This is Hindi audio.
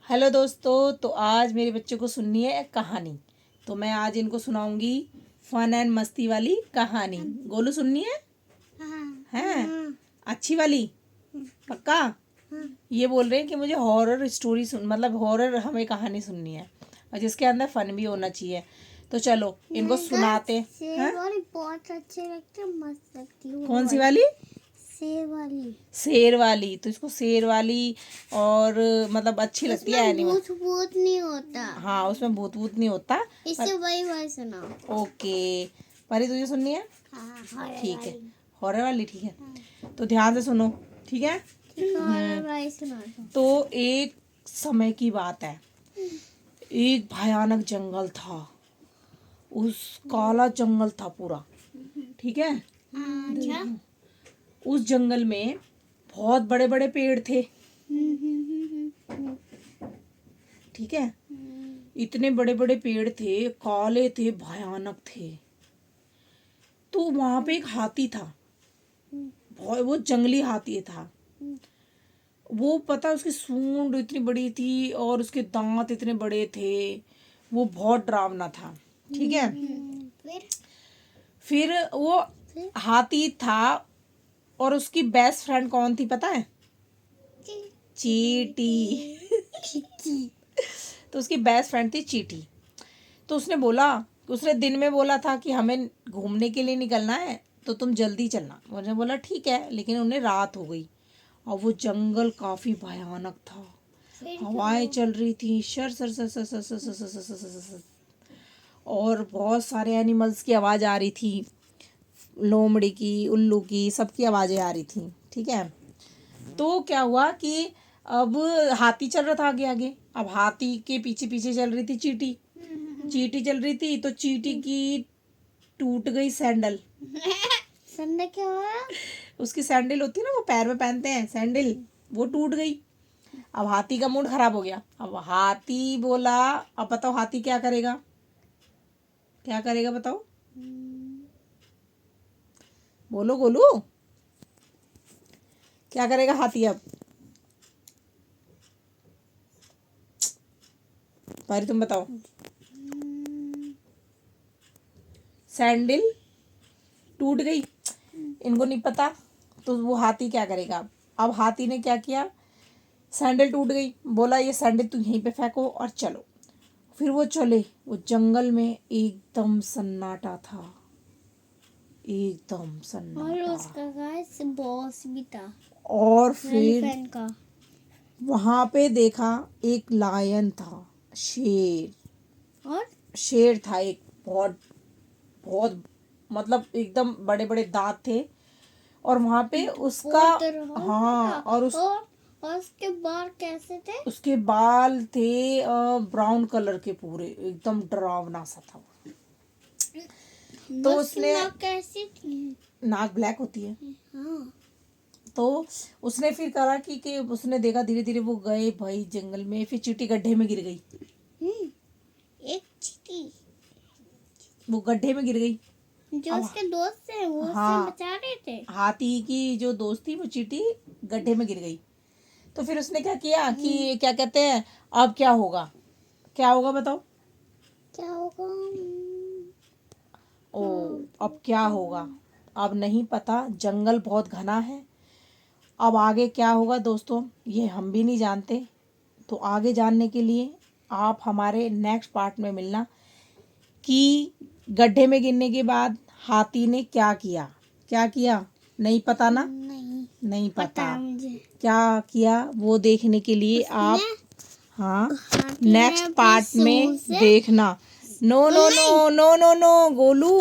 हेलो दोस्तों, तो आज मेरे बच्चों को सुननी है एक कहानी। तो मैं आज इनको सुनाऊंगी फन एंड मस्ती वाली कहानी। गोलू सुननी है? हैं? अच्छी वाली? पक्का? ये बोल रहे हैं कि मुझे हॉरर स्टोरी मतलब हॉरर हमें कहानी सुननी है और जिसके अंदर फन भी होना चाहिए। तो चलो इनको सुनाते हैं। बहुत अच्छे लगते हैं, मस्त लगती है। कौन सी वाली? शेर वाली। तो इसको शेर वाली और मतलब अच्छी लगती है एनिमल। भूत नहीं होता। हाँ, उसमें भूत भूत नहीं होता। इससे वही सुनाओ। ओके, परी तुझे सुननी है? हाँ, ठीक है, हॉरर वाली। ठीक है, तो ध्यान से सुनो। ठीक है? तो एक समय की बात है, एक भयानक जंगल था। उस काला जंगल था पूरा। ठीक है? अच्छा। उस जंगल में बहुत बड़े बड़े पेड़ थे। ठीक है? इतने बड़े बड़े पेड़ थे, काले थे, भयानक थे। तो वहां पे एक हाथी था। वो जंगली हाथी था। वो पता, उसकी सूंड इतनी बड़ी थी और उसके दांत इतने बड़े थे। वो बहुत डरावना था। ठीक है? फिर वो हाथी था और उसकी बेस्ट फ्रेंड कौन थी पता है? चींटी। तो उसकी बेस्ट फ्रेंड थी चींटी। तो उसने दिन में बोला था कि हमें घूमने के लिए निकलना है, तो तुम जल्दी चलना। उन्होंने बोला ठीक है, लेकिन उन्हें रात हो गई और वो जंगल काफी भयानक था। हवाएं चल रही थी sir sir sir sir sir sir sir sir sir sir sir sir, और बहुत सारे एनिमल्स की आवाज आ रही थी। लोमड़ी की, उल्लू की, सबकी आवाजें आ रही थी। ठीक है? तो क्या हुआ कि अब हाथी चल रहा था आगे आगे। अब हाथी के पीछे पीछे चल रही थी चींटी। चींटी चल रही थी तो चींटी की टूट गई सैंडल। सैंडल क्या हुआ? उसकी सैंडल होती है ना, वो पैर में पहनते हैं सैंडल, वो टूट गई। अब हाथी का मूड खराब हो गया। अब हाथी बोला, अब बताओ हाथी क्या करेगा? क्या करेगा बताओ? बोलो गोलू, क्या करेगा हाथी अब? पारी तुम बताओ। सैंडल टूट गई, इनको नहीं पता। तो वो हाथी क्या करेगा? अब हाथी ने क्या किया, सैंडल टूट गई, बोला ये सैंडल तुम यहीं पे फेंको और चलो। फिर वो चले। वो जंगल में एकदम सन्नाटा था, एकदम और सन्नाटा। उसका गाइस बॉस भी था। और फिर एलिफेंट का। वहां पे देखा एक लायन था, शेर। और शेर था एक, बहुत बहुत मतलब एकदम बड़े बड़े दांत थे। और वहां पे उसका, हाँ, और उसके बाल कैसे थे? उसके बाल थे ब्राउन कलर के, पूरे एकदम डरावना सा था। तो उसने, नाक कैसी थी? नाक ब्लैक होती है। हाँ। तो उसने फिर करा कि उसने देखा, धीरे धीरे वो गए भाई जंगल में। फिर चींटी गड्ढे में गिर गई। एक चींटी वो गड्ढे में गिर गई। जो उसके दोस्त थे वो हाँ, उसे बचा रहे थे। हाथी की जो दोस्त थी वो चींटी गड्ढे में गिर गई। तो फिर उसने क्या किया कि क्या कहते हैं, अब क्या होगा? क्या होगा बताओ? क्या होगा? ओ, अब क्या होगा? अब नहीं पता, जंगल बहुत घना है। अब आगे क्या होगा दोस्तों, ये हम भी नहीं जानते। तो आगे जानने के लिए आप हमारे नेक्स्ट पार्ट में मिलना कि गड्ढे में गिरने के बाद हाथी ने क्या किया। क्या किया नहीं पता ना? नहीं पता मुझे क्या किया, वो देखने के लिए आप, हाँ, नेक्स्ट पार्ट में देखना। No no no no no no Golu.